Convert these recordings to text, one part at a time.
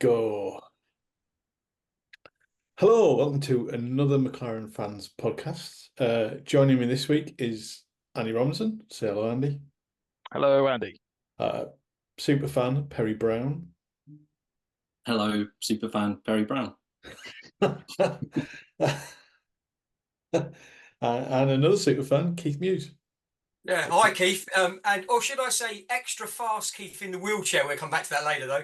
Go. Hello, welcome to another McLaren Fans podcast. Joining me this week is Andy Robinson. Say hello, Andy. Hello, Andy. Uh, super fan Perry Brown. Hello, superfan Barry Brown. And another super fan, Keith Muse. Yeah, hi Keith. Or should I say extra fast Keith in the wheelchair? We'll come back to that later though.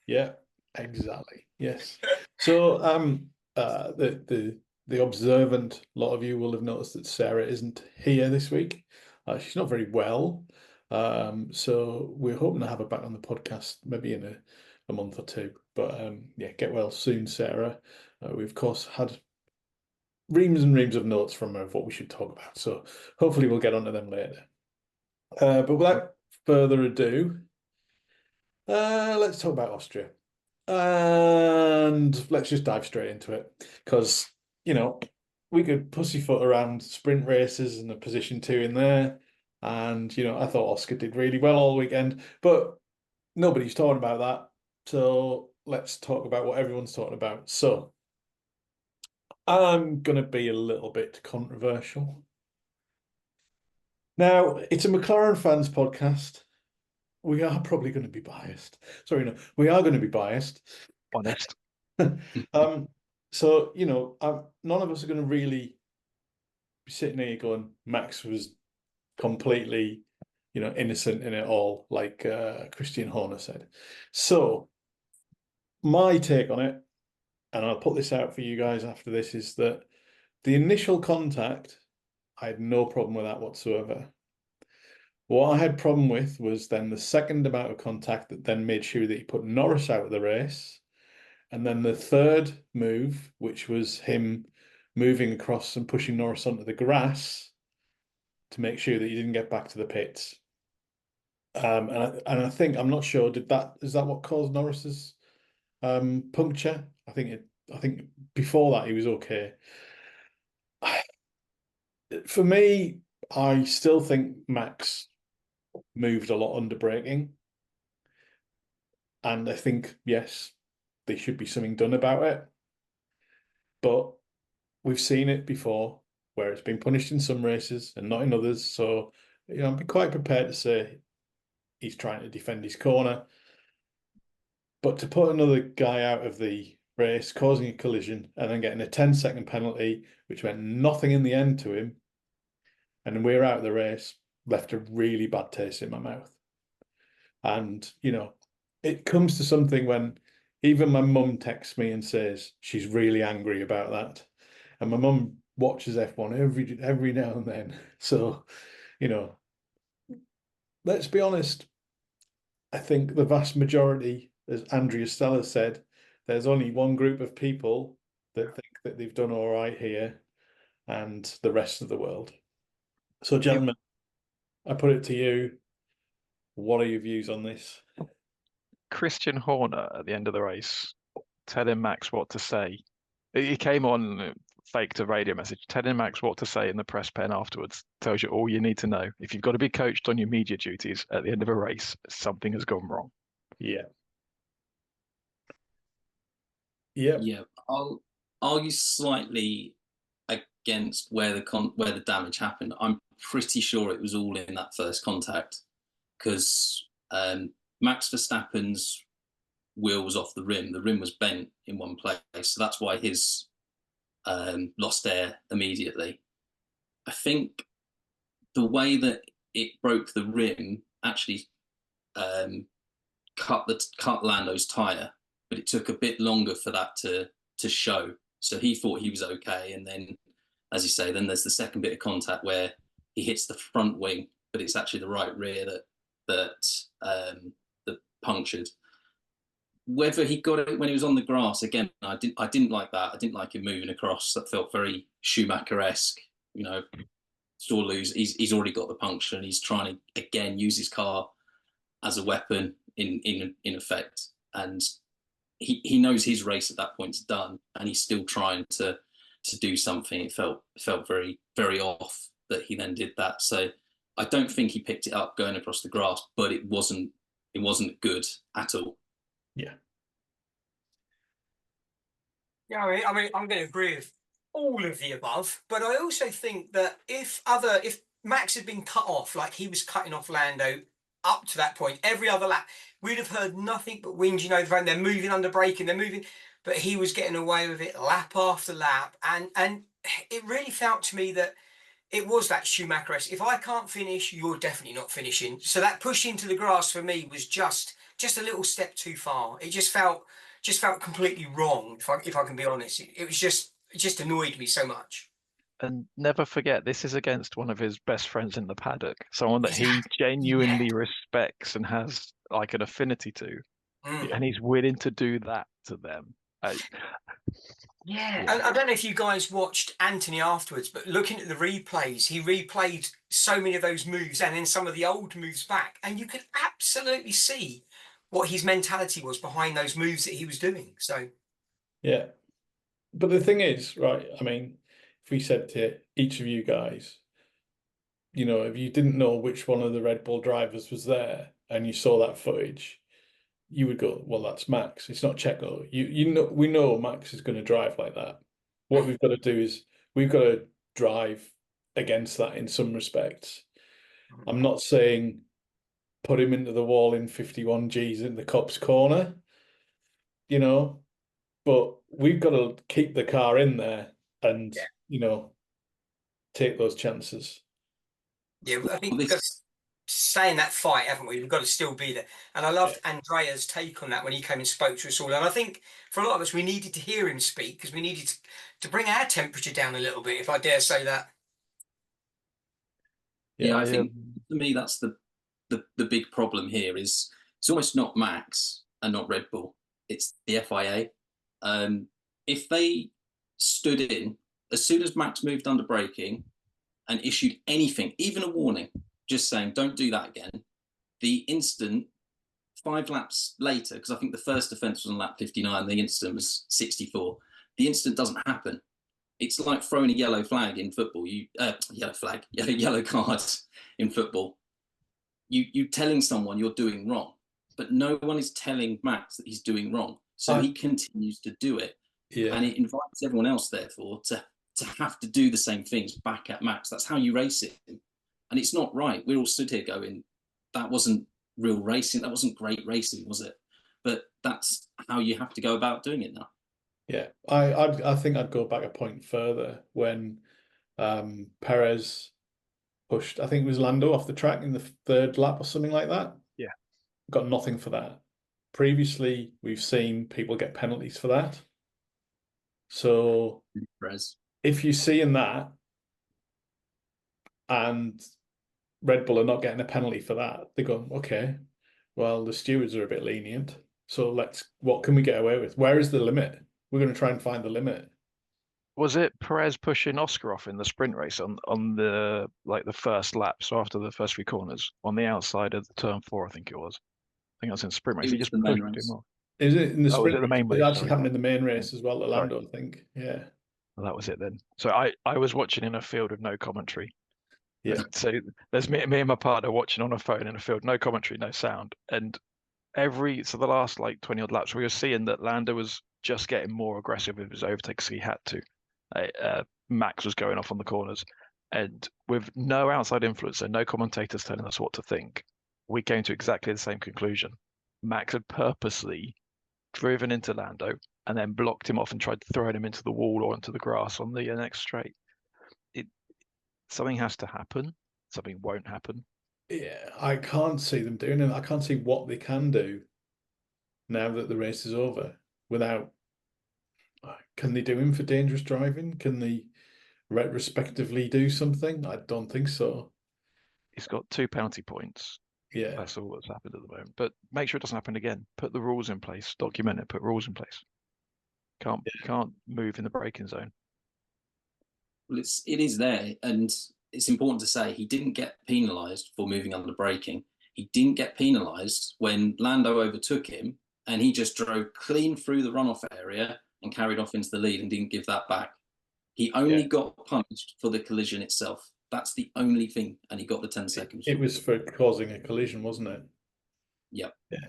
Yeah, exactly. Yes. So the observant lot of you will have noticed that Sarah isn't here this week. She's not very well. So we're hoping to have her back on the podcast maybe in a month or two. But yeah, get well soon, Sarah. We of course had reams and reams of notes from her of what we should talk about. So hopefully we'll get onto them later. But without further ado, let's talk about Austria. And let's just dive straight into it because, we could pussyfoot around sprint races and the position two in there. And, I thought Oscar did really well all weekend, but nobody's talking about that. So let's talk about what everyone's talking about. So I'm going to be a little bit controversial. Now, it's a McLaren fans podcast. We are probably going to be biased. Sorry, no, we are going to be biased. Honest. So, none of us are going to really be sitting here going, Max was completely, innocent in it all, like Christian Horner said. So, my take on it, and I'll put this out for you guys after this, is that the initial contact, I had no problem with that whatsoever. What I had problem with was then the second amount of contact that then made sure that he put Norris out of the race. And then the third move, which was him moving across and pushing Norris onto the grass to make sure that he didn't get back to the pits. And I think, I'm not sure, is that what caused Norris's puncture? I think before that he was okay. For me, I still think Max moved a lot under braking. And I think, yes, there should be something done about it. But we've seen it before where it's been punished in some races and not in others. So, I'd be quite prepared to say he's trying to defend his corner. But to put another guy out of the race, causing a collision, and then getting a 10-second penalty, which meant nothing in the end to him, and we're out of the race, left a really bad taste in my mouth. And, it comes to something when even my mum texts me and says she's really angry about that. And my mum watches F1 every now and then. So, let's be honest. I think the vast majority, as Andrea Stella said, there's only one group of people that think that they've done all right here and the rest of the world. So, gentlemen, I put it to you. What are your views on this? Christian Horner at the end of the race telling Max what to say. He came on, faked a radio message, telling Max what to say in the press pen afterwards. Tells you all you need to know. If you've got to be coached on your media duties at the end of a race, something has gone wrong. Yeah. Yep. Yeah, I'll argue slightly against where the damage happened. I'm pretty sure it was all in that first contact because Max Verstappen's wheel was off the rim. The rim was bent in one place, so that's why his lost air immediately. I think the way that it broke the rim actually cut Lando's tyre, but it took a bit longer for that to show. So he thought he was okay, and then, as you say, then there's the second bit of contact where he hits the front wing, but it's actually the right rear that punctured. Whether he got it when he was on the grass, again, I didn't like that. I didn't like him moving across. That felt very Schumacher-esque. Sure lose. He's already got the puncture, and he's trying to again use his car as a weapon in effect. And he knows his race at that point's done, and he's still trying to do something. It felt very, very off that he then did that. So I don't think he picked it up going across the grass, but it wasn't good at all. Yeah. Yeah, I mean, I'm going to agree with all of the above, but I also think that if Max had been cut off like he was cutting off Lando up to that point, every other lap, we'd have heard nothing but whinging over, and they're moving under braking, they're moving, but he was getting away with it lap after lap, and it really felt to me that it was that Schumacher. If I can't finish, you're definitely not finishing. So that push into the grass for me was just a little step too far. It just felt completely wrong. If I can be honest, it was it just annoyed me so much. And never forget, this is against one of his best friends in the paddock, someone that he Exactly. Yeah. genuinely respects and has like an affinity to, Mm. and he's willing to do that to them. Yeah, Yeah, and I don't know if you guys watched Anthony afterwards, but looking at the replays, he replayed so many of those moves and then some of the old moves back, and you could absolutely see what his mentality was behind those moves that he was doing. So, Yeah. But the thing is, right, I mean, if we said to each of you guys, you know, if you didn't know which one of the Red Bull drivers was there and you saw that footage, you would go, well, that's Max. It's not Checo. You know, we know Max is going to drive like that. What we've got to do is we've got to drive against that in some respects. I'm not saying put him into the wall in 51 Gs in the Copse corner, you know, but we've got to keep the car in there and, yeah, you know, take those chances. yeah, I think Well, we've got this to stay in that fight, haven't we? We've got to still be there. And I Yeah. loved Andrea's take on that when he came and spoke to us all. And I think for a lot of us, we needed to hear him speak because we needed to bring our temperature down a little bit, if I dare say that. Yeah, I I think for me that's the big problem here is it's almost not Max and not Red Bull. It's the FIA. If they stood in as soon as Max moved under braking and issued anything, even a warning, just saying don't do that again, the instant 5 laps later, because I think the first offence was on lap 59, the instant was 64. The instant doesn't happen. It's like throwing a yellow flag in football. Yellow cards in football. You telling someone you're doing wrong, but no one is telling Max that he's doing wrong. So he continues to do it, and Yeah. it invites everyone else, therefore, to have to do the same things back at Max. That's how you race it, and it's not right. We're all stood here going, that wasn't real racing. That wasn't great racing, was it? But that's how you have to go about doing it now. Yeah. I think I'd go back a point further when Perez pushed, I think it was Lando off the track in the third lap or something like that. Yeah. Got nothing for that. Previously, we've seen people get penalties for that. So Perez. if you're seeing that and Red Bull are not getting a penalty for that, they go, okay, well, the stewards are a bit lenient. So what can we get away with? Where is the limit? We're going to try and find the limit. was it Perez pushing Oscar off in the sprint race on the the first lap, so after the first 3 corners on the outside of the turn 4, I think it was. I think it was in sprint race. It He was just the main pushed him race. off. Is it in the Oh, was sprint it the race? main It race? actually Sorry. happened in the main Yeah. race as well, Sorry. Lando, I think. Yeah. Well, that was it then. So I was watching in a field with no commentary. Yeah. So there's me and my partner watching on a phone in a field, no commentary, no sound. And the last 20 odd laps, we were seeing that Lando was just getting more aggressive with his overtakes. He had to. Max was going off on the corners, and with no outside influence and no commentators telling us what to think, we came to exactly the same conclusion. Max had purposely driven into Lando and then blocked him off and tried throwing him into the wall or into the grass on the next straight. Something has to happen. Something won't happen. Yeah. I can't see them doing it. I can't see what they can do now that the race is over without. Can they do him for dangerous driving? Can they retrospectively do something? I don't think so. He's got 2 penalty points. Yeah. That's all that's happened at the moment. But make sure it doesn't happen again. Put the rules in place. Document it. Put rules in place. Can't move in the braking zone. Well, it is there, and it's important to say he didn't get penalised for moving under braking. He didn't get penalised when Lando overtook him, and he just drove clean through the runoff area and carried off into the lead and didn't give that back. He only got punished for the collision itself. That's the only thing, and he got the 10 seconds. It was for causing a collision, wasn't it? Yep. Yeah.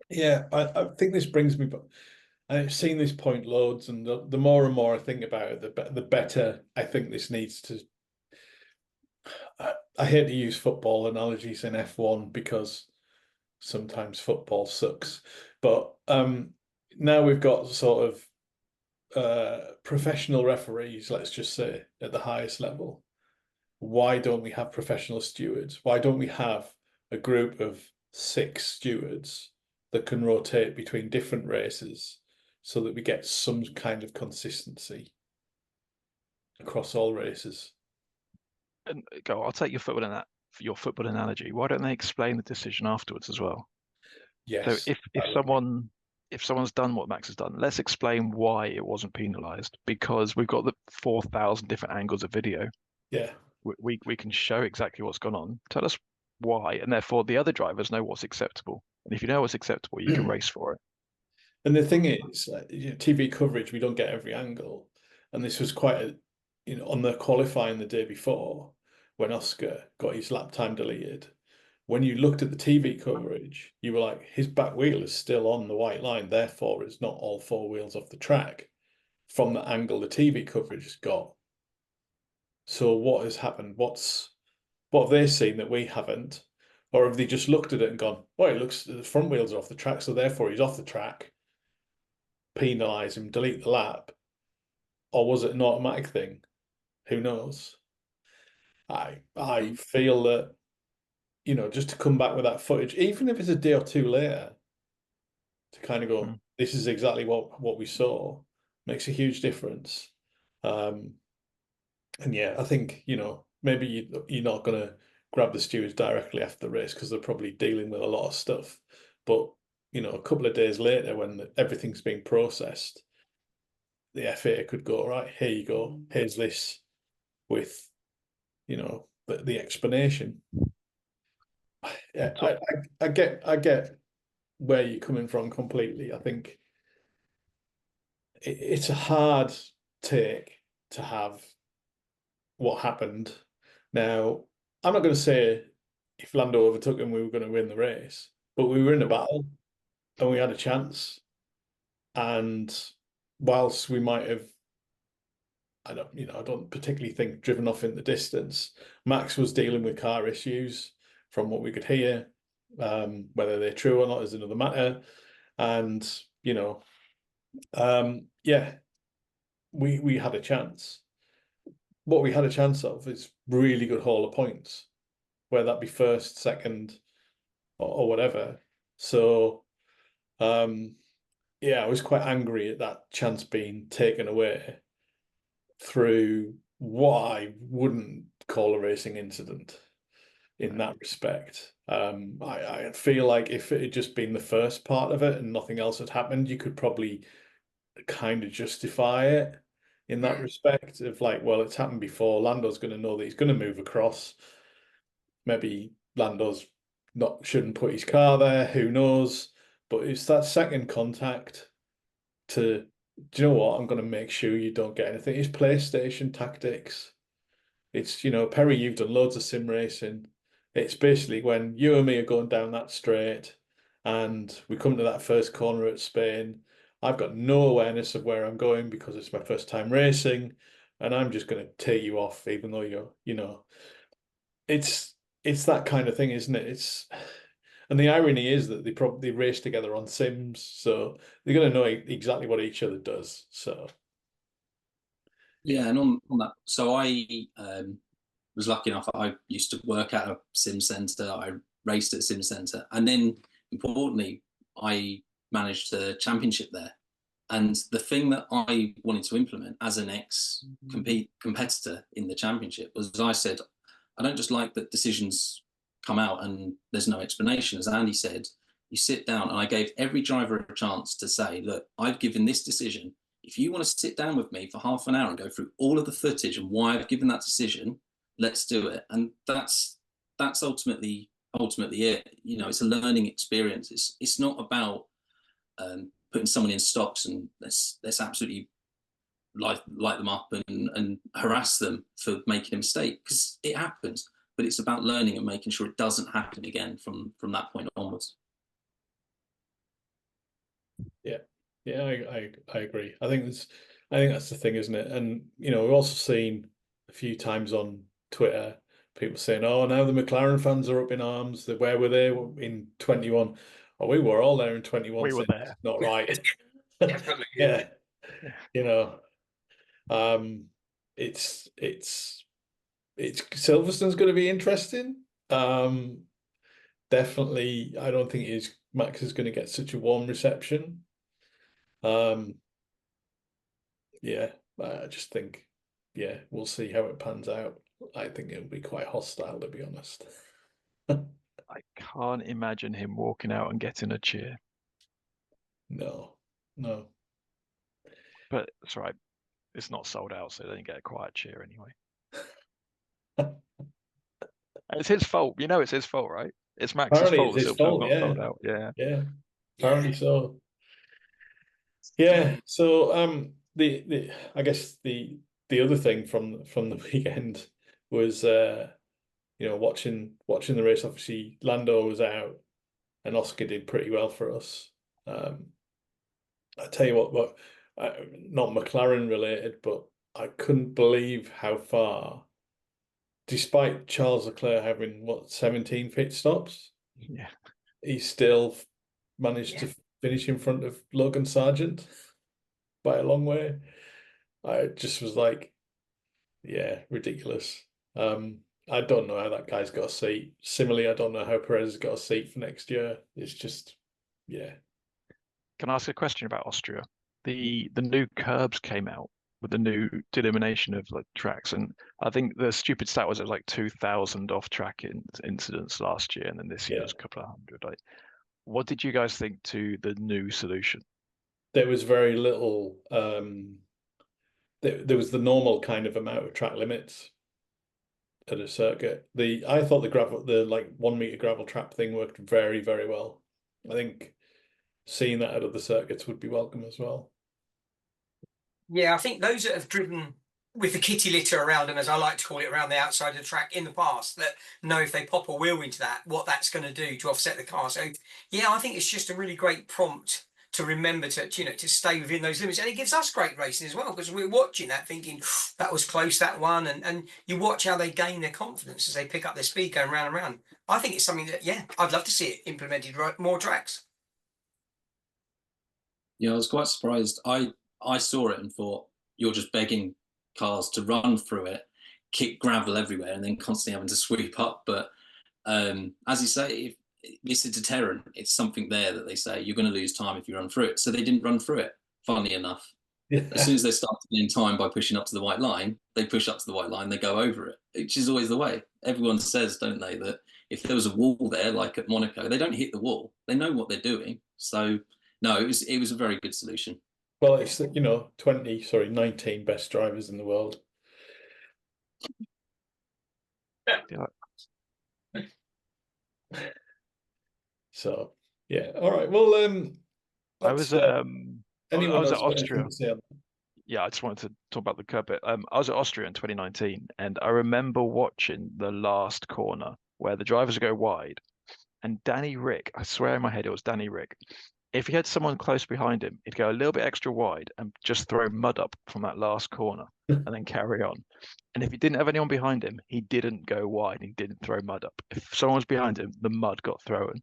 Yeah, I think this brings me back. And I've seen this point loads, and the more and more I think about it, the better I think this needs to. I hate to use football analogies in F1 because sometimes football sucks, but now we've got sort of professional referees, let's just say, at the highest level. Why don't we have professional stewards? Why don't we have a group of 6 stewards that can rotate between different races so that we get some kind of consistency across all races? And go, I'll take your football analogy. Why don't they explain the decision afterwards as well? So Yes. if someone's done what Max has done, let's explain why it wasn't penalised, because we've got the 4,000 different angles of video. Yeah. We can show exactly what's gone on. Tell us why, and therefore the other drivers know what's acceptable. And if you know what's acceptable, you can race for it. And the thing is, TV coverage, we don't get every angle. And this was quite on the qualifying the day before, when Oscar got his lap time deleted. When you looked at the TV coverage, you were like, his back wheel is still on the white line, therefore it's not all 4 wheels off the track from the angle the TV coverage has got. So what has happened? What have they seen that we haven't? Or have they just looked at it and gone, well, it looks the front wheels are off the track, so therefore he's off the track, penalise him, delete the lap? Or was it an automatic thing? Who knows? I feel that, just to come back with that footage, even if it's a day or two later, to kind of go, this is exactly what we saw, makes a huge difference. And yeah, I think, maybe you're not going to grab the stewards directly after the race because they're probably dealing with a lot of stuff. But, a couple of days later when everything's being processed, the FA could go, right, here you go, here's this with, the explanation. Yeah, I get where you're coming from completely. I think it's a hard take to have what happened. Now, I'm not going to say if Lando overtook him, we were going to win the race, but we were in a battle and we had a chance. And whilst we might have, I don't particularly think driven off in the distance, Max was dealing with car issues from what we could hear. Whether they're true or not is another matter. And, yeah, we had a chance. What we had a chance of is really good haul of points, whether that be first, second, or whatever. So, yeah, I was quite angry at that chance being taken away through what I wouldn't call a racing incident in that respect. I feel like if it had just been the first part of it and nothing else had happened, you could probably kind of justify it in that respect of like, well, it's happened before. Lando's going to know that he's going to move across. Maybe Lando's shouldn't put his car there. Who knows? But it's that second contact to, do you know what? I'm going to make sure you don't get anything. It's PlayStation tactics. It's, Perry, you've done loads of sim racing. It's basically when you and me are going down that straight and we come to that first corner at Spain, I've got no awareness of where I'm going because it's my first time racing and I'm just going to take you off even though it's that kind of thing, isn't it? And the irony is that they race together on sims, so they're going to know exactly what each other does. So yeah, and on that, so I was lucky enough. I used to work at a sim center. I raced at a sim center, and then importantly, I managed a championship there. And the thing that I wanted to implement as an competitor in the championship was I said, I don't just like that decisions come out and there's no explanation. As Andy said, you sit down, and I gave every driver a chance to say, look, I've given this decision. If you want to sit down with me for half an hour and go through all of the footage and why I've given that decision, let's do it. And that's ultimately it. It's a learning experience. It's not about putting someone in stocks and let's absolutely light them up and harass them for making a mistake, because it happens. But it's about learning and making sure it doesn't happen again from that point onwards. Yeah, Yeah, I agree. I think that's the thing, isn't it? And we've also seen a few times on Twitter people saying, "Oh, now the McLaren fans are up in arms. That where were they in 21? Oh, we were all there in 21. We were saying there. it's not right." Definitely. Yeah, Yeah. it's Silverstone's going to be interesting. Definitely, I don't think Max is going to get such a warm reception. Yeah, I just think, yeah, we'll see how it pans out. I think it'll be quite hostile, to be honest. I can't imagine him walking out and getting a cheer. No, no. But it's right. It's not sold out, so they didn't get a quiet cheer anyway. And it's his fault. It's his fault, right? It's Max's Apparently fault it's the his Silverstone's fault, not yeah. sold out. Yeah. Yeah, Yeah. apparently so. Yeah, so the I guess the other thing from the weekend was watching the race. Obviously Lando was out and Oscar did pretty well for us. I tell you what not McLaren related, but I couldn't believe how far, despite Charles Leclerc having 17 pit stops, Yeah. he still managed to finish in front of Logan Sargent by a long way. I just was like, yeah, ridiculous. I don't know how that guy's got a seat. Similarly, I don't know how Perez has got a seat for next year. It's just, yeah. Can I ask a question about Austria? The new curbs came out with the new delimitation of like tracks, and I think the stupid stat was it was like 2,000 off-track incidents last year, and then this year Yeah. was a couple of hundred. Like, what did you guys think to the new solution? There was very little. There was the normal kind of amount of track limits at a circuit. I thought the like 1 meter gravel trap thing worked very, very well. I think seeing that at other circuits would be welcome as well. Yeah, I think those that have driven with the kitty litter around them, as I like to call it, around the outside of the track in the past, that know if they pop a wheel into that, what that's going to do to offset the car. So, yeah, I think it's just a really great prompt to remember to stay within those limits, and it gives us great racing as well because we're watching that, thinking that was close, that one, and you watch how they gain their confidence as they pick up their speed going round and round. I think it's something that, yeah, I'd love to see it implemented more tracks. Yeah, I was quite surprised. I saw it and thought, you're just begging cars to run through it, kick gravel everywhere, and then constantly having to sweep up. But as you say, if it's a deterrent. It's something there that they say you're going to lose time if you run through it. So they didn't run through it. Funnily enough, as soon as they start to gain time by pushing up to the white line, they push up to the white line, they go over it, which is always the way. Everyone says, don't they, that if there was a wall there, like at Monaco, they don't hit the wall. They know what they're doing. So no, it was a very good solution. Well, it's 19 best drivers in the world. Yeah. So yeah, all right. Well, I was anyone at else got anything Austria. to say on that? Yeah, I just wanted to talk about the curb bit. I was at Austria in 2019, and I remember watching the last corner where the drivers go wide, and Danny Rick, I swear in my head it was Danny Rick. If he had someone close behind him, he'd go a little bit extra wide and just throw mud up from that last corner and then carry on. And if he didn't have anyone behind him, he didn't go wide. He didn't throw mud up. If someone was behind him, the mud got thrown.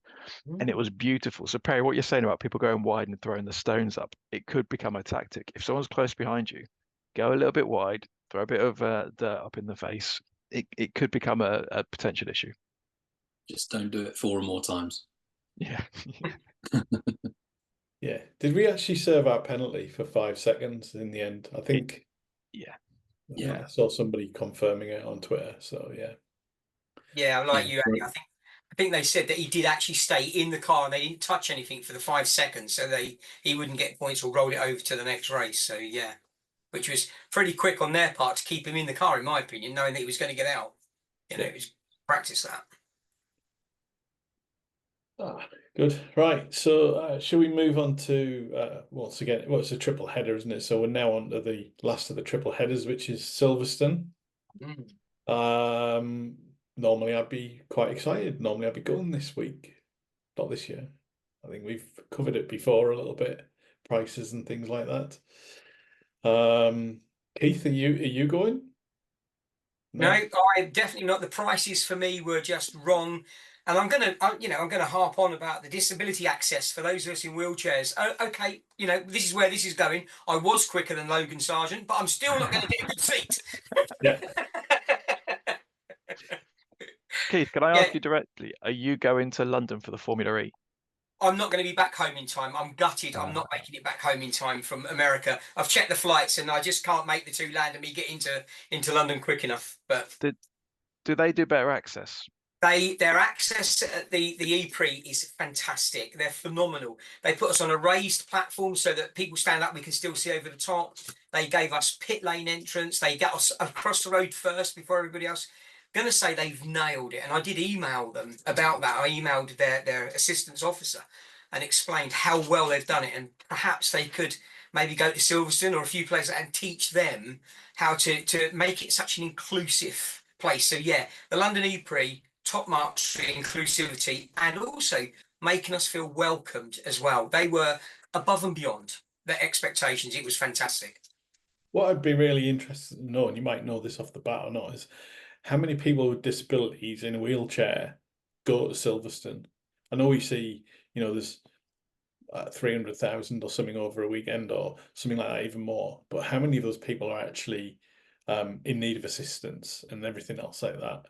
And it was beautiful. So Perry, what you're saying about people going wide and throwing the stones up, it could become a tactic. If someone's close behind you, go a little bit wide, throw a bit of dirt up in the face. It could become a potential issue. Just don't do it 4 or more times. Yeah. Yeah. Did we actually serve our penalty for 5 seconds in the end? I think. Yeah. Yeah. I saw somebody confirming it on Twitter. So yeah. Yeah, like Yeah, you, Andy, I think they said that he did actually stay in the car and they didn't touch anything for the 5 seconds, so he wouldn't get points or roll it over to the next race. So yeah, which was pretty quick on their part to keep him in the car, in my opinion, knowing that he was going to get out. It was practice that. Good. Right. So shall we move on to once again? Well, it's a triple header, isn't it? So we're now on to the last of the triple headers, which is Silverstone. Normally I'd be quite excited. Normally I'd be going this week, not this year. I think we've covered it before a little bit, prices and things like that. Keith, are you going? No, I'm definitely not. The prices for me were just wrong. And I'm gonna harp on about the disability access for those of us in wheelchairs. Oh, okay, this is where this is going. I was quicker than Logan Sargent, but I'm still not going to get a good seat. Yeah. Keith, can I Yeah. ask you directly? Are you going to London for the Formula E? I'm not going to be back home in time. I'm gutted. I'm not making it back home in time from America. I've checked the flights and I just can't make the two land and me get into London quick enough. But Do they do better access? their access at the E-Prix is fantastic. They're phenomenal. They put us on a raised platform so that people stand up, we can still see over the top. They gave us pit lane entrance. They got us across the road first before everybody else. Going to say they've nailed it, and I did email them about that. I emailed their assistance officer and explained how well they've done it, and perhaps they could maybe go to Silverstone or a few places and teach them how to make it such an inclusive place. So yeah, the London E-Prix, top marks for inclusivity and also making us feel welcomed as well. They were above and beyond their expectations. It was fantastic. What I'd be really interested to know, and you might know this off the bat or not, is how many people with disabilities in a wheelchair go to Silverstone? I know we see, there's 300,000 or something over a weekend or something like that, even more. But how many of those people are actually in need of assistance and everything else like that?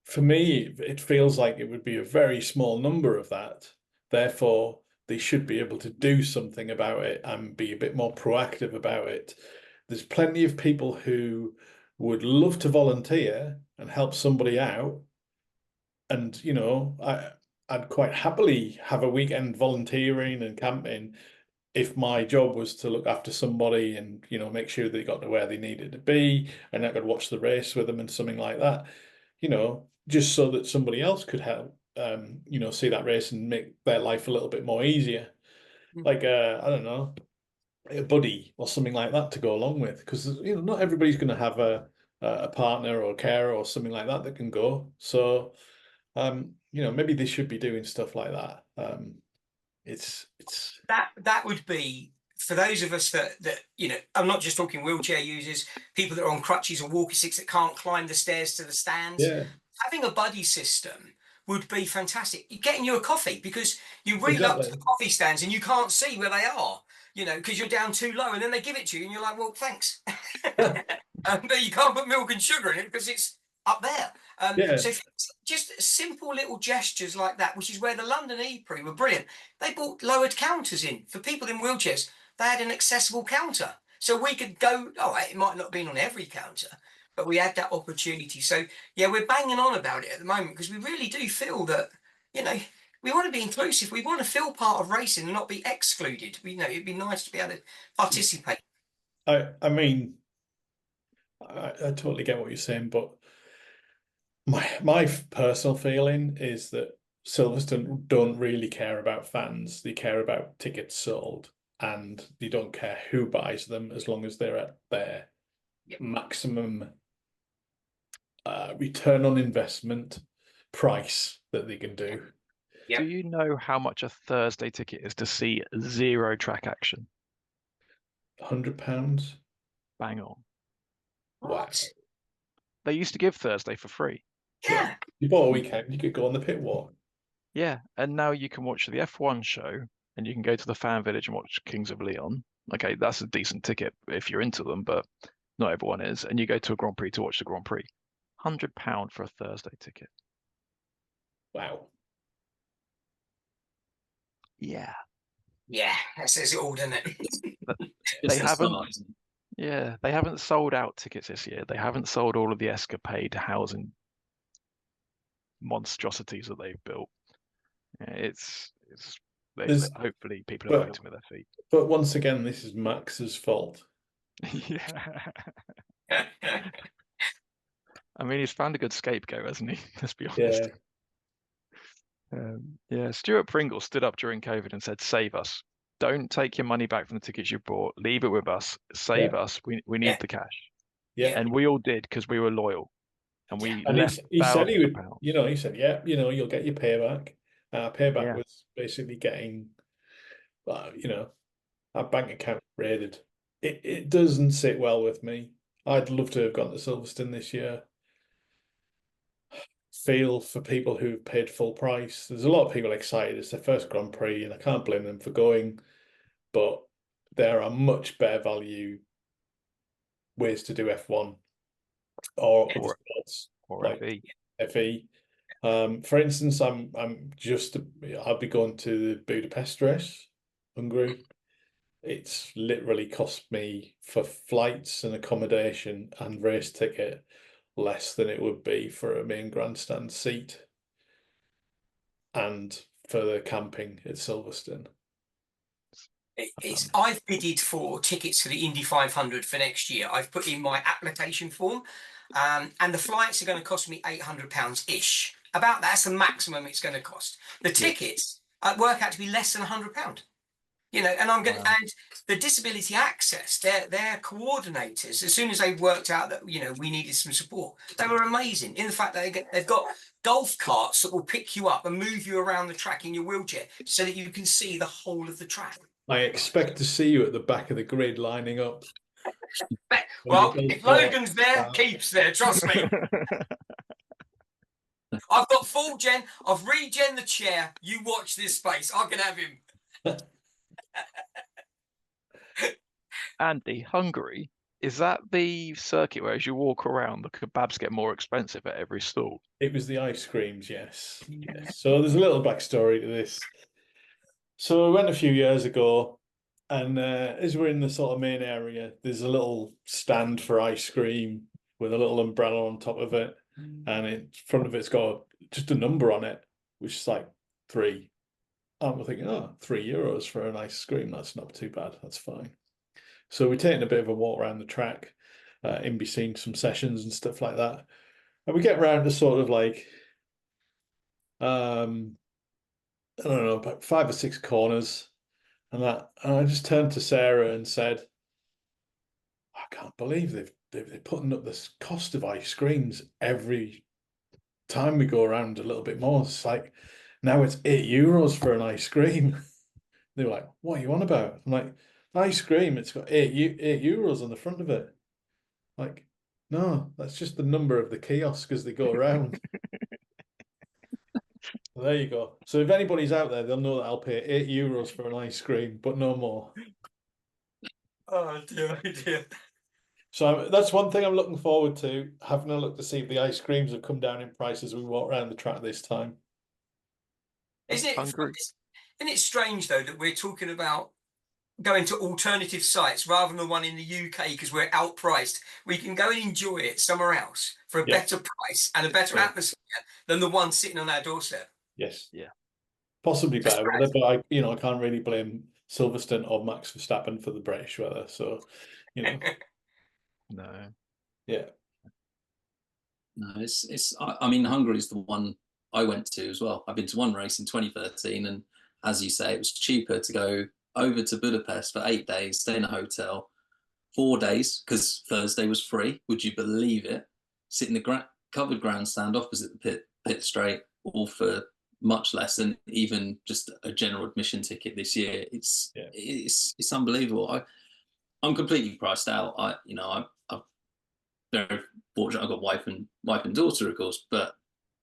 For me, it feels like it would be a very small number of that. Therefore, they should be able to do something about it and be a bit more proactive about it. There's plenty of people who would love to volunteer and help somebody out. And, I'd quite happily have a weekend volunteering and camping if my job was to look after somebody and, make sure they got to where they needed to be and I could watch the race with them and something like that, just so that somebody else could help, see that race and make their life a little bit more easier. Like, I don't know, a buddy or something like that to go along with, because, not everybody's going to have a partner or a carer or something like that that can go. So, maybe they should be doing stuff like that. It's That would be for those of us that I'm not just talking wheelchair users, people that are on crutches or walkie sticks that can't climb the stairs to the stands. yeah, Having a buddy system would be fantastic. You're getting you a coffee because you reel up to exactly. the coffee stands and you can't see where they are, because you're down too low, and then they give it to you and you're like, well, thanks. But you can't put milk and sugar in it because it's up there. Yeah. So just simple little gestures like that, which is where the London E-Prix were brilliant. They brought lowered counters in for people in wheelchairs. They had an accessible counter, so we could go. Oh, it might not have been on every counter, but we had that opportunity. So yeah, we're banging on about it at the moment because we really do feel that we want to be inclusive. We want to feel part of racing and not be excluded. It'd be nice to be able to participate. I mean, I totally get what you're saying, but my personal feeling is that Silverstone don't really care about fans. They care about tickets sold, and they don't care who buys them as long as they're at their maximum return on investment price that they can do. Yep. Do you know how much a Thursday ticket is to see zero track action? £100. Bang on. What? They used to give Thursday for free. Yeah. You bought a weekend, you could go on the pit walk. Yeah, and now you can watch the F1 show and you can go to the fan village and watch Kings of Leon. Okay, that's a decent ticket if you're into them, but not everyone is. And you go to a Grand Prix to watch the Grand Prix. £100 for a Thursday ticket. Wow. Yeah. Yeah, that says it all, doesn't it? They haven't. Yeah, they haven't sold out tickets this year. They haven't sold all of the Escapade housing monstrosities that they've built. It's hopefully people are voting with their feet. But once again, this is Max's fault. Yeah. I mean, he's found a good scapegoat, hasn't he? Let's be honest. Yeah. Stuart Pringle stood up during COVID and said, "Save us. Don't take your money back from the tickets you bought. Leave it with us. Save us. We need the cash." Yeah. And we all did because we were loyal. And we left he said he would, pounds. He said, yeah, you'll get your payback. Payback Yeah. was basically getting you know, our bank account raided. It doesn't sit well with me. I'd love to have gone to Silverstone this year. Feel for people who've paid full price. There's a lot of people excited. It's their first Grand Prix, and I can't blame them for going. But there are much better value ways to do F1 or other sports like FE. FE. For instance, I'll be going to the Budapest race, Hungary. It's literally cost me for flights and accommodation and race ticket less than it would be for a main grandstand seat and for the camping at Silverstone. I've bidded for tickets for the Indy 500 for next year. I've put in my application form, and the flights are going to cost me £800-ish. About that's the maximum it's going to cost. The tickets work out to be less than £100. You know, and I'm going and the disability access, their coordinators, as soon as they worked out that, you know, we needed some support, they were amazing in the fact that they've got golf carts that will pick you up and move you around the track in your wheelchair so that you can see the whole of the track. I expect to see you at the back of the grid lining up. Well, if Logan's there, Keith's there, trust me. I've got full gen, I've regen the chair. You watch this space. I can have him. Andy, Hungary, is that the circuit where as you walk around, the kebabs get more expensive at every stall? It was the ice creams, yes. Yes. So there's a little backstory to this. So I went a few years ago, and as we're in the sort of main area, there's a little stand for ice cream with a little umbrella on top of it, and in front of it's got just a number on it, which is like 3. And we're thinking, oh, €3 for an ice cream, that's not too bad, that's fine. So we're taking a bit of a walk around the track, in between some sessions and stuff like that. And we get around to sort of like, I don't know, about 5 or 6 corners. And I just turned to Sarah and said, I can't believe they're putting up this cost of ice creams every time we go around a little bit more. It's like, now it's €8 for an ice cream. They were like, what are you on about? I'm like, ice cream, it's got €8 on the front of it. Like, no, that's just the number of the kiosk as they go around. Well, there you go. So if anybody's out there, they'll know that I'll pay €8 for an ice cream, but no more. Oh dear, oh dear. So that's one thing I'm looking forward to, having a look to see if the ice creams have come down in price as we walk around the track this time. Isn't Hungary. it strange though that we're talking about going to alternative sites rather than the one in the UK because we're outpriced? We can go and enjoy it somewhere else for a better price and a better atmosphere than the one sitting on our doorstep. Yes. Yeah. Possibly better weather, but I can't really blame Silverstone or Max Verstappen for the British weather. So, you know. No. Yeah. No, I mean, Hungary is the one I went to as well. I've been to one race in 2013, and as you say, it was cheaper to go over to Budapest for 8 days, stay in a hotel, 4 days, because Thursday was free. Would you believe it? Sit in the covered grandstand opposite the pit straight, all for much less than even just a general admission ticket this year. It's unbelievable. I'm completely priced out. I'm very fortunate. I've got wife and daughter, of course, but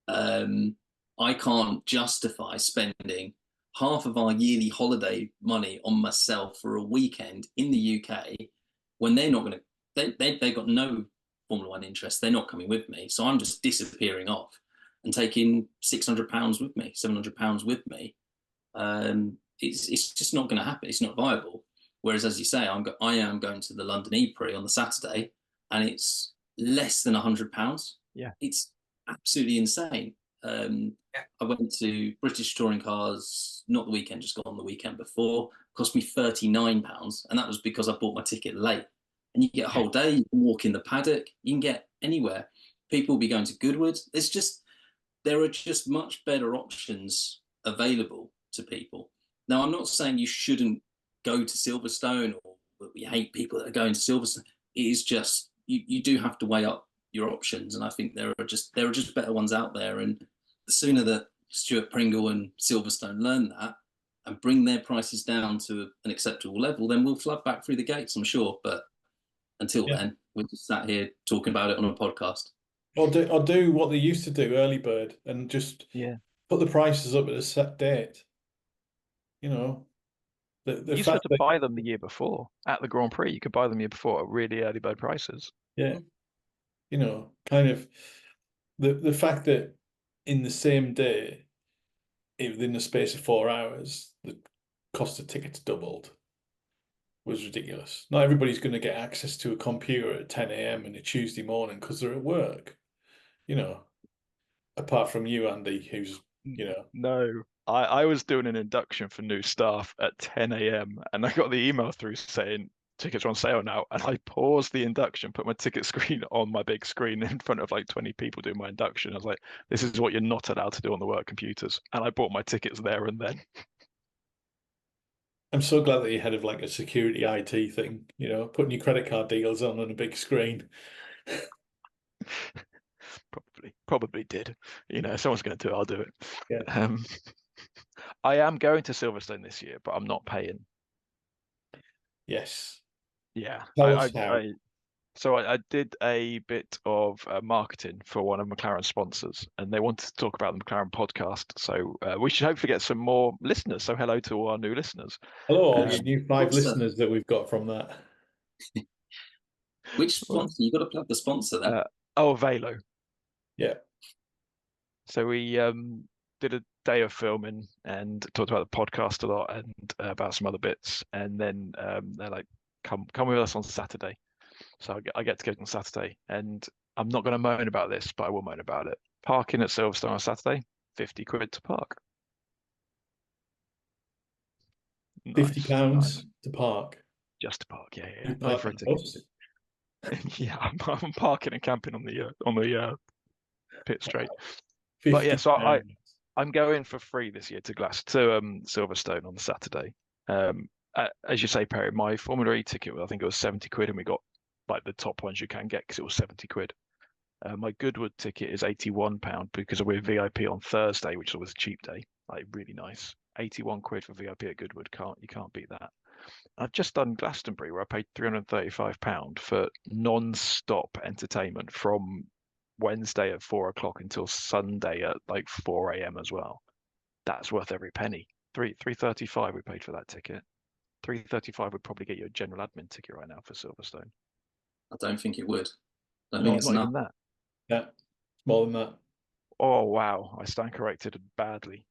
I can't justify spending half of our yearly holiday money on myself for a weekend in the UK when they're not going to. They've got no Formula One interest. They're not coming with me, so I'm just disappearing off and taking £600 with me, £700 with me. It's just not going to happen. It's not viable. Whereas, as you say, I am going to the London E-Prix on the Saturday, and it's less than £100. Yeah, it's absolutely insane. I went to British Touring Cars, not the weekend, just gone the weekend before. It cost me £39, and that was because I bought my ticket late. And you get a whole day, you can walk in the paddock, you can get anywhere. People will be going to Goodwood. There are just much better options available to people. Now, I'm not saying you shouldn't go to Silverstone or that we hate people that are going to Silverstone. It is just, you do have to weigh up your options, and I think there are just better ones out there. And the sooner that Stuart Pringle and Silverstone learn that, and bring their prices down to an acceptable level, then we'll flood back through the gates, I'm sure. But until then, we're just sat here talking about it on a podcast. Or do what they used to do, early bird, and just put the prices up at a set date. You know, the You used fact to that, buy them the year before at the Grand Prix. You could buy them the year before at really early bird prices. yeah, you know, kind of the fact that in the same day, within the space of 4 hours, the cost of tickets doubled was ridiculous. Not everybody's going to get access to a computer at 10 a.m. on a Tuesday morning because they're at work. You know, apart from you, Andy, who's, you know. No, I was doing an induction for new staff at 10 a.m. and I got the email through saying tickets are on sale now. And I paused the induction, put my ticket screen on my big screen in front of like 20 people doing my induction. I was like, this is what you're not allowed to do on the work computers. And I bought my tickets there and then. I'm so glad that you had like a security IT thing, you know, putting your credit card deals on a big screen. Probably did. You know, if someone's going to do it, I'll do it. Yeah. I am going to Silverstone this year, but I'm not paying. Yes. Yeah. Tell us how. So I did a bit of marketing for one of McLaren's sponsors, and they wanted to talk about the McLaren podcast. So we should hopefully get some more listeners. So hello to all our new listeners. Hello, all you new 5 listeners that we've got from that. Which sponsor? You got to plug the sponsor then. Velo. Yeah. So we did a day of filming and talked about the podcast a lot and about some other bits. And then they're like, come with us on Saturday. So I get to go on Saturday. And I'm not going to moan about this, but I will moan about it. Parking at Silverstone on Saturday, 50 quid to park. £50 nice. to park. Just to park, yeah. You No park for a in ticket. bus. Yeah, I'm parking and camping on the pit straight. 50 But yeah, so pounds. I'm going for free this year to Silverstone on Saturday. As you say, Perry, my Formula E ticket, I think it was 70 quid, and we got like the top ones you can get because it was 70 quid. My Goodwood ticket is £81 because we're VIP on Thursday, which is always a cheap day, like really nice. 81 quid for VIP at Goodwood, you can't beat that. I've just done Glastonbury where I paid £335 for non-stop entertainment from Wednesday at 4 o'clock until Sunday at like 4 a.m. as well. That's worth every penny. £335 we paid for that ticket. £335 would probably get you a general admin ticket right now for Silverstone. I don't think it would. I No, think it's not enough. even that. Yeah, it's more than that. Oh wow, I stand corrected badly.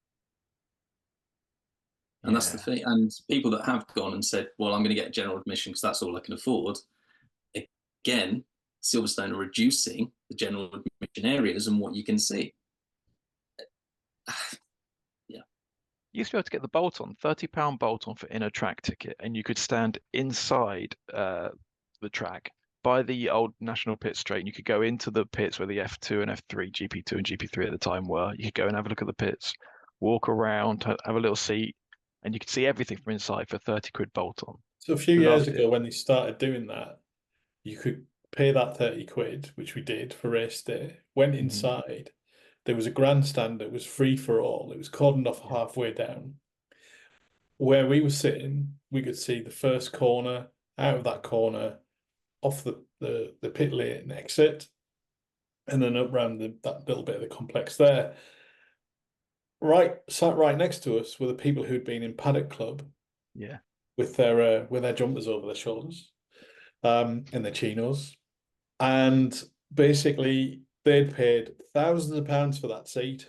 And that's the thing. And people that have gone and said, well, I'm going to get general admission because that's all I can afford. Again, Silverstone are reducing the general admission areas and what you can see. You used to be able to get the bolt-on, £30 bolt-on for inner track ticket, and you could stand inside the track by the old National Pit Straight, and you could go into the pits where the F2 and F3, GP2 and GP3 at the time were. You could go and have a look at the pits, walk around, have a little seat, and you could see everything from inside for 30 quid bolt-on. So a few years ago when they started doing that, you could pay that 30 quid, which we did for race day, went inside. There was a grandstand that was free for all. It was cordoned off halfway down. Where we were sitting, we could see the first corner, out of that corner, off the pit lane exit, and then up around that little bit of the complex there. Sat right next to us were the people who'd been in Paddock Club, with their jumpers over their shoulders, and their chinos, and basically they'd paid thousands of pounds for that seat,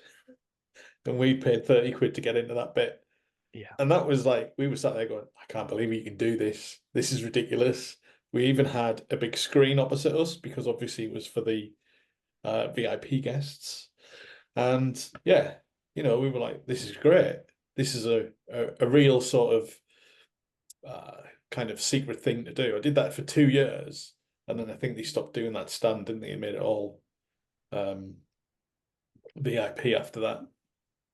and we paid 30 quid to get into that bit. Yeah, and that was like we were sat there going, I can't believe you can do this. This is ridiculous. We even had a big screen opposite us because obviously it was for the VIP guests, and yeah. You know, we were like, this is great. This is a real sort of kind of secret thing to do. I did that for 2 years, and then I think they stopped doing that stand, didn't they? And made it all VIP after that.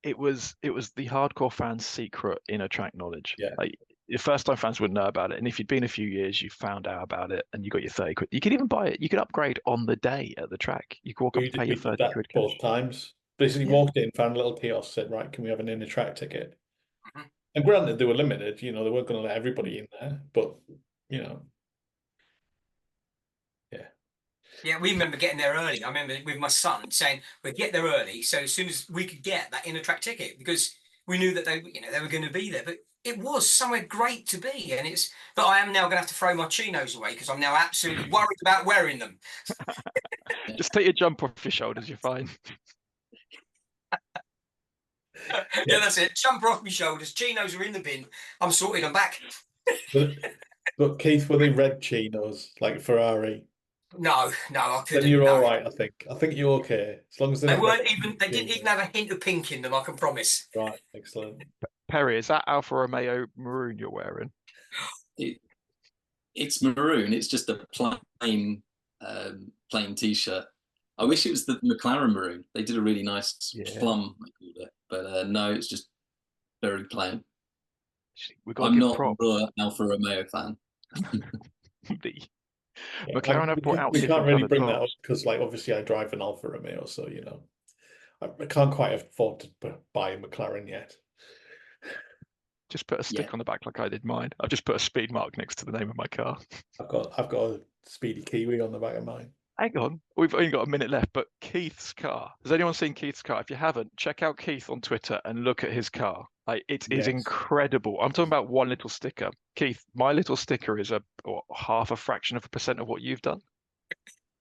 It was the hardcore fans' secret inner track knowledge. Yeah. Like your first time fans wouldn't know about it, and if you'd been a few years, you found out about it, and you got your 30 quid. You could even buy it. You could upgrade on the day at the track. You could walk up and pay your 30 quid cash. Both times. Basically walked in, found a little kiosk, said, right, can we have an inner track ticket? And granted, they were limited. You know, they weren't going to let everybody in there, but you know, Yeah, we remember getting there early. I remember with my son saying we'd get there early, so as soon as we could get that inner track ticket, because we knew that they were going to be there. But it was somewhere great to be, and it's. But I am now going to have to throw my chinos away because I'm now absolutely worried about wearing them. Just take your jumper off your shoulders, you're fine. Yeah, that's it. Jumper off my shoulders. Chinos are in the bin. I'm sorted. I'm back. But Keith, were they red chinos like Ferrari? No, I couldn't. Then you're No. all right, I think. I think you're okay as long as they're They not weren't red even. They didn't even chinos. have a hint of pink in them. I can promise. Right, excellent. Perry, is that Alfa Romeo maroon you're wearing? It's maroon. It's just a plain T-shirt. I wish it was the McLaren maroon. They did a really nice plum, I called it. But no, it's just very plain. I'm not the Alfa Romeo fan. McLaren have brought out we can't really bring that up tops. because, like, obviously I drive an Alfa Romeo, so you know, I can't quite afford to buy a McLaren yet. Just put a stick on the back like I did mine. I've just put a speed mark next to the name of my car. I've got a Speedy Kiwi on the back of mine. Hang on, we've only got a minute left, but Keith's car. Has anyone seen Keith's car? If you haven't, check out Keith on Twitter and look at his car. Like, it is incredible. I'm talking about one little sticker. Keith, my little sticker is half a fraction of a percent of what you've done.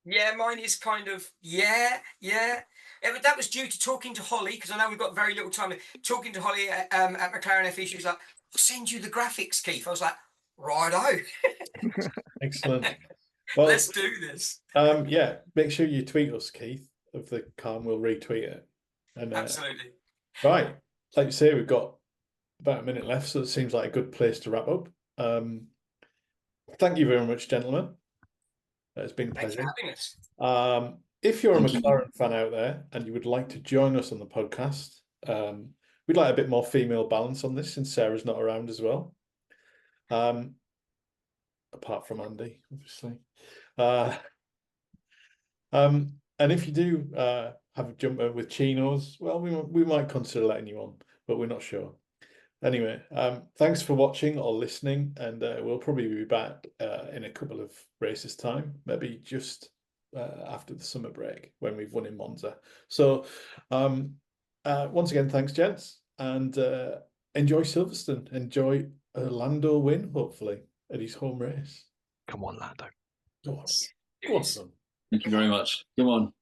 Yeah, mine is kind of but that was due to talking to Holly, because I know we've got very little time. Talking to Holly at McLaren FE, she was like, "I'll send you the graphics, Keith." I was like, "Righto." Excellent. Well, let's do this. Yeah, make sure you tweet us, Keith, of the car, and we'll retweet it. And absolutely. Right, like you say, we've got about a minute left, so it seems like a good place to wrap up. Thank you very much, gentlemen. It's been a pleasure. Thanks for having us. If you're a McLaren fan out there and you would like to join us on the podcast, we'd like a bit more female balance on this since Sarah's not around as well. Apart from Andy, obviously. And if you do have a jumper with chinos, well, we might consider letting you on, but we're not sure. Anyway, thanks for watching or listening, and we'll probably be back in a couple of races' time, maybe just after the summer break when we've won in Monza. So once again, thanks, gents, and enjoy Silverstone. Enjoy a Lando win, hopefully, at his home race. Come on, Lando. Go on. Go on, son. Thank you very much. Come on.